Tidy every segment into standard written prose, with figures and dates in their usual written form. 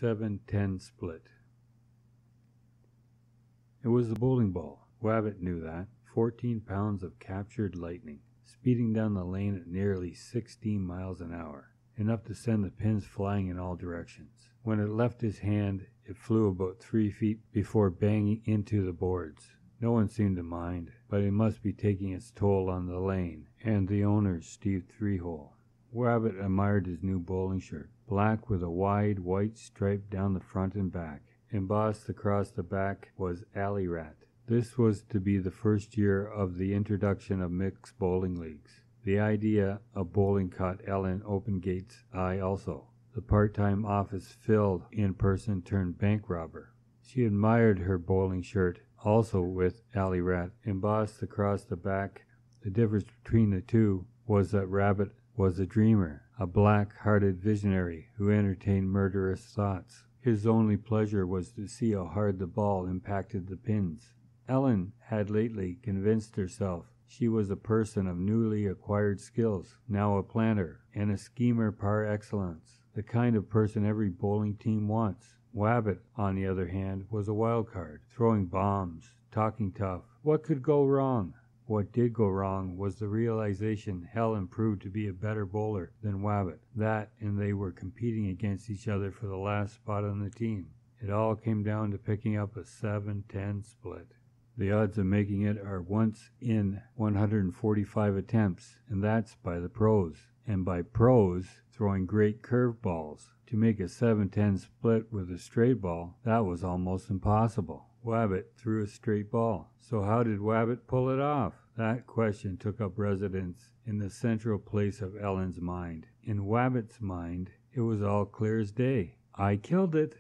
7-10 split. It was the bowling ball. Wabbit knew that. 14 pounds of captured lightning, speeding down the lane at nearly 16 miles an hour, enough to send the pins flying in all directions. When it left his hand, it flew about 3 feet before banging into the boards. No one seemed to mind, but it must be taking its toll on the lane and the owner's Steve three-hole. Wabbit admired his new bowling shirt, black with a wide white stripe down the front and back. Embossed across the back was Alley Rat. This was to be the first year of the introduction of mixed bowling leagues. The idea of bowling caught Ellen Opengate's eye also. The part-time office filled in-person turned bank robber. She admired her bowling shirt, also with Alley Rat embossed across the back. The difference between the two was that Rabbit was a dreamer, a black-hearted visionary who entertained murderous thoughts. His only pleasure was to see how hard the ball impacted the pins. Ellen had lately convinced herself she was a person of newly acquired skills, now a planner and a schemer par excellence, the kind of person every bowling team wants. Wabbit, on the other hand, was a wild card, throwing bombs, talking tough. What could go wrong? What did go wrong was the realization Helen proved to be a better bowler than Wabbit. That and they were competing against each other for the last spot on the team. It all came down to picking up a 7-10 split. The odds of making it are once in 145 attempts, and that's by the pros. And by pros, throwing great curve balls. To make a 7-10 split with a straight ball, that was almost impossible. Wabbit threw a straight ball. So how did Wabbit pull it off? That question took up residence in the central place of Ellen's mind. In Wabbit's mind, it was all clear as day. I killed it.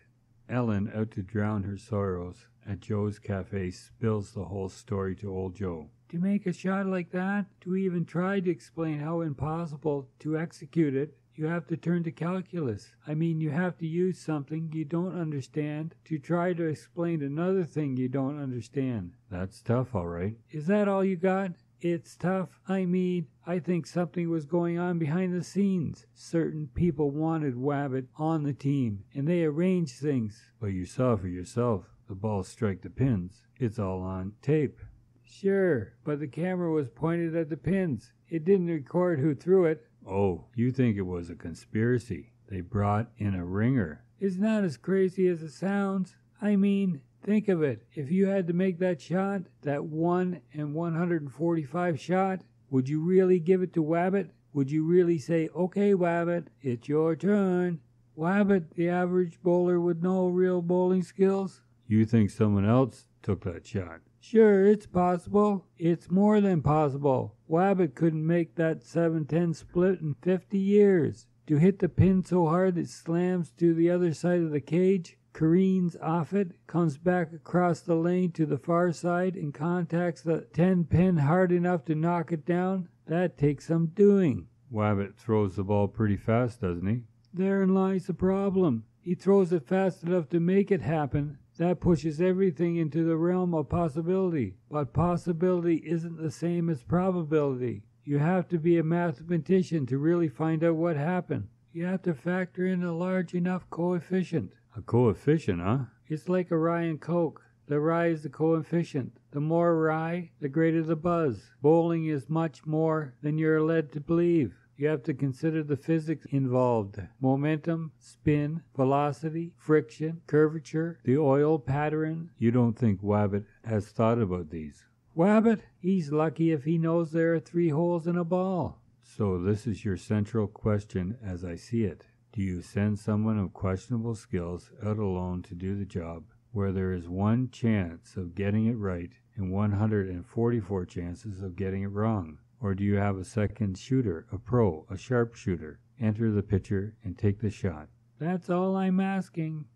Ellen, out to drown her sorrows, at Joe's cafe spills the whole story to old Joe. To make a shot like that, to even try to explain how impossible to execute it, you have to turn to calculus. I mean, you have to use something you don't understand to try to explain another thing you don't understand. That's tough, all right. Is that all you got? It's tough. I mean, I think something was going on behind the scenes. Certain people wanted Wabbit on the team, and they arranged things. But you saw for yourself. The ball struck the pins. It's all on tape. Sure, but the camera was pointed at the pins. It didn't record who threw it. Oh, you think it was a conspiracy. They brought in a ringer. It's not as crazy as it sounds. I mean, think of it. If you had to make that shot, that 1 in 145 shot, would you really give it to Wabbit? Would you really say, okay, Wabbit, it's your turn? Wabbit, the average bowler with no real bowling skills? You think someone else took that shot? Sure, it's possible. It's more than possible. Wabbit couldn't make that 7-10 split in 50 years. To hit the pin so hard it slams to the other side of the cage, careens off it, comes back across the lane to the far side, and contacts the 10 pin hard enough to knock it down, that takes some doing. Wabbit throws the ball pretty fast, doesn't he? Therein lies the problem. He throws it fast enough to make it happen. That pushes everything into the realm of possibility. But possibility isn't the same as probability. You have to be a mathematician to really find out what happened. You have to factor in a large enough coefficient. A coefficient, huh? It's like a rye and coke. The rye is the coefficient. The more rye, the greater the buzz. Bowling is much more than you're led to believe. You have to consider the physics involved. Momentum, spin, velocity, friction, curvature, the oil pattern. You don't think Wabbit has thought about these? Wabbit? He's lucky if he knows there are 3 holes in a ball. So this is your central question as I see it. Do you send someone of questionable skills out alone to do the job where there is 1 chance of getting it right and 144 chances of getting it wrong? Or do you have a second shooter, a pro, a sharpshooter, enter the picture and take the shot? That's all I'm asking.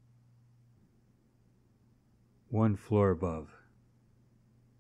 1 floor above.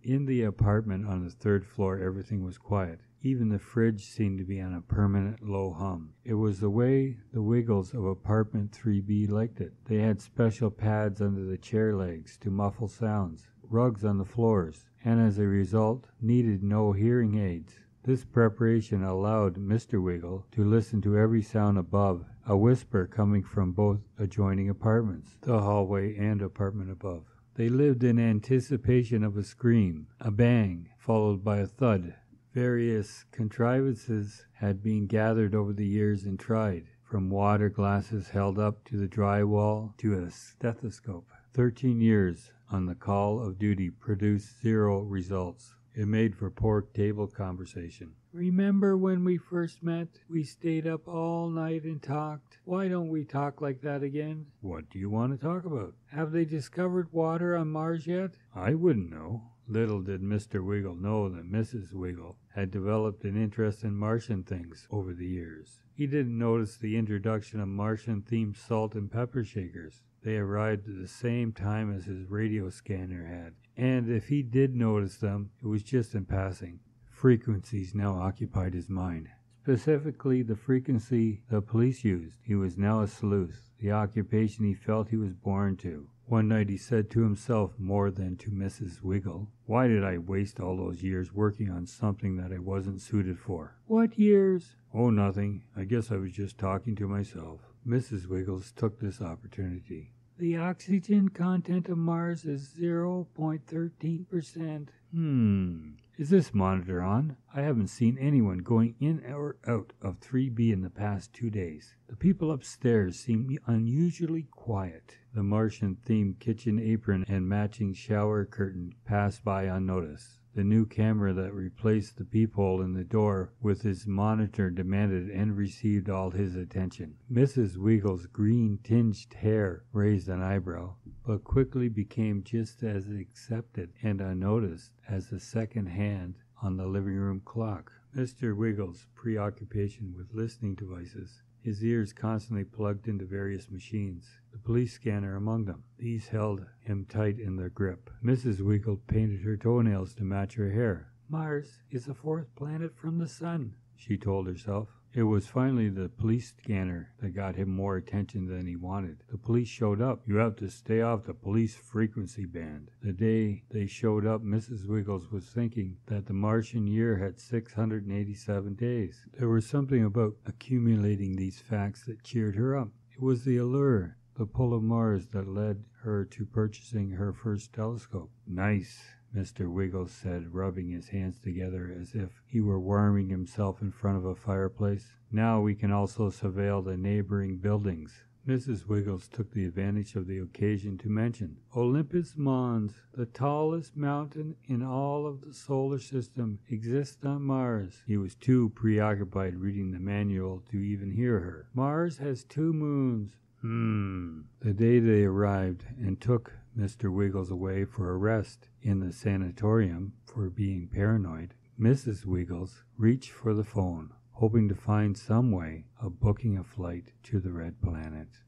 In the apartment on the 3rd floor, everything was quiet. Even the fridge seemed to be on a permanent low hum. It was the way the Wiggles of apartment 3B liked it. They had special pads under the chair legs to muffle sounds, rugs on the floors, and as a result, needed no hearing aids. This preparation allowed Mr. Wiggle to listen to every sound above, a whisper coming from both adjoining apartments, the hallway and apartment above. They lived in anticipation of a scream, a bang, followed by a thud. Various contrivances had been gathered over the years and tried, from water glasses held up to the drywall to a stethoscope. 13 years on the call of duty produced 0 results. It made for poor table conversation. Remember when we first met? We stayed up all night and talked. Why don't we talk like that again? What do you want to talk about? Have they discovered water on Mars yet? I wouldn't know. Little did Mr. Wiggle know that Mrs. Wiggle had developed an interest in Martian things over the years. He didn't notice the introduction of Martian-themed salt and pepper shakers. They arrived at the same time as his radio scanner had, and if he did notice them, it was just in passing. Frequencies now occupied his mind. Specifically, the frequency the police used. He was now a sleuth, the occupation he felt he was born to. One night he said to himself more than to Mrs. Wiggle, "Why did I waste all those years working on something that I wasn't suited for?" "What years?" "Oh, nothing. I guess I was just talking to myself." Mrs. Wiggles took this opportunity. "The oxygen content of Mars is 0.13%. Is this monitor on? I haven't seen anyone going in or out of 3B in the past 2 days. The people upstairs seem unusually quiet." The Martian-themed kitchen apron and matching shower curtain passed by unnoticed. The new camera that replaced the peephole in the door with his monitor demanded and received all his attention. Mrs. Wiggle's green-tinged hair raised an eyebrow, but quickly became just as accepted and unnoticed as the second hand on the living room clock. Mr. Wiggle's preoccupation with listening devices, his ears constantly plugged into various machines, the police scanner among them. These held him tight in their grip. Mrs. Wiggle painted her toenails to match her hair. "Mars is the 4th planet from the sun," she told herself. It was finally the police scanner that got him more attention than he wanted. The police showed up. "You have to stay off the police frequency band." The day they showed up, Mrs. Wiggles was thinking that the Martian year had 687 days. There was something about accumulating these facts that cheered her up. It was the allure, the pull of Mars that led her to purchasing her first telescope. "Nice," Mr. Wiggles said, rubbing his hands together as if he were warming himself in front of a fireplace. "Now we can also surveil the neighboring buildings." Mrs. Wiggles took the advantage of the occasion to mention, "Olympus Mons, the tallest mountain in all of the solar system, exists on Mars." He was too preoccupied reading the manual to even hear her. "Mars has 2 moons. The day they arrived and took Mr. Wiggles away for a rest in the sanatorium for being paranoid, Mrs. Wiggles reached for the phone, hoping to find some way of booking a flight to the Red Planet.